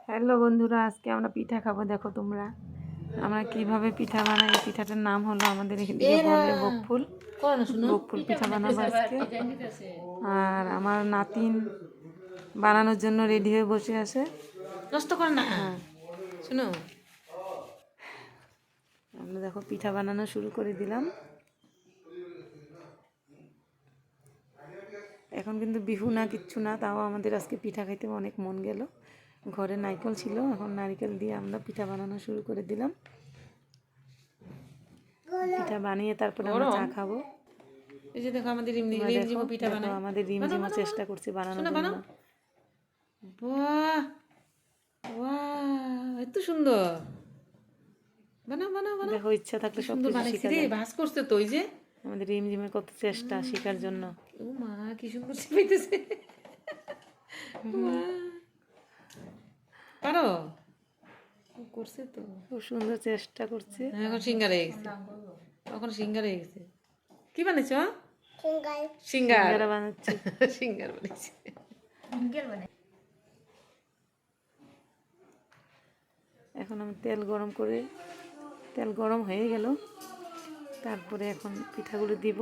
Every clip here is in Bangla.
হ্যালো বন্ধুরা, আজকে আমরা পিঠা খাবো। দেখো তোমরা আমরা কিভাবে পিঠা বানাই। এই পিঠাটার নাম হলো আমাদের এদিকে বলে বকফুল। বকফুল পিঠা বানাবো আজকে। আর আমার নাতিন বানানোর জন্য রেডি হয়ে বসে আছে। নষ্ট কর না। শুনো, আমরা দেখো পিঠা বানানো শুরু করে দিলাম। এখন কিন্তু বিহু না, কিচ্ছু না, তাও আমাদের আজকে পিঠা খাইতে অনেক মন গেল। ঘরে নারকেল ছিল, এখন নারকেল দিয়ে আমরা পিঠা বানানো শুরু করে দিলাম। পিঠা বানিয়ে তারপরে আমরা চা খাবো। এই যে দেখো আমাদের রিমঝিমও পিঠা বানায়। আমাদের রিমঝিমও চেষ্টা করছি বানানোর জন্য। বাহ বাহ, এত সুন্দর! বানাও বানাও বানাও। দেখো, ইচ্ছা থাকলে সব সুন্দর কিছু বানাইছি শেখা রে, যায়। ভাস করছে তো। ওই যে আমাদের রিমঝিমের কত চেষ্টা শেখার জন্য। ও মা, কি সুন্দর শিখাইতেছে। পারো? করছে তো, খুব সুন্দর চেষ্টা করছে। এখন সিঙ্গার হয়ে গেছে। এখন সিঙ্গার হয়ে গেছে। কি বানাইছ? সিঙ্গার বানাচ্ছে। সিঙ্গার বানাইছে। এখন আমি তেল গরম হয়ে গেল। তারপরে এখন পিঠাগুলো দিব।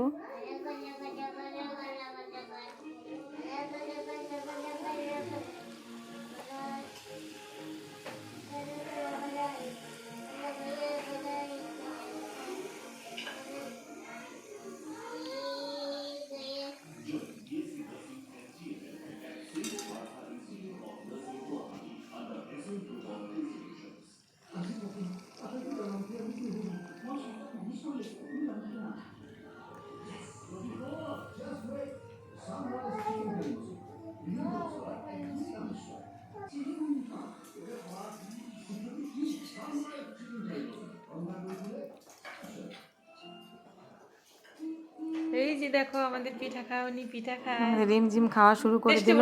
এই যে দেখো আমাদের পিঠা খাওয়ানি, পিঠা খায়। আমাদের রিমঝিম খাওয়া শুরু করে দিল।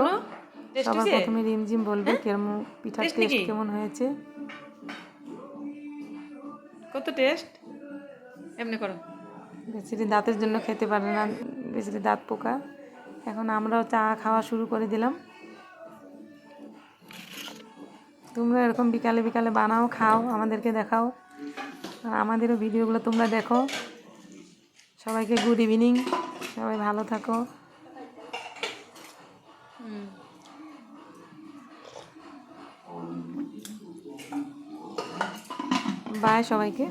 সবার হয়েছে? প্রথমে রিমঝিম বলবে কেমন পিঠার টেস্ট টেস্ট নাকি? কেমন হয়েছে। কত টেস্ট? এমনি করো। বেচারি দাঁতের জন্য খেতে পারে না, বেচারি দাঁত পোকা। এখন আমরাও চা খাওয়া শুরু করে দিলাম। তোমরা এরকম বিকালে বিকালে বানাও, খাও, আমাদেরকে দেখাও। আর আমাদেরও ভিডিওগুলো তোমরা দেখো। সবাইকে গুড ইভিনিং, সবাই ভালো থাকো। বাই সবাইকে।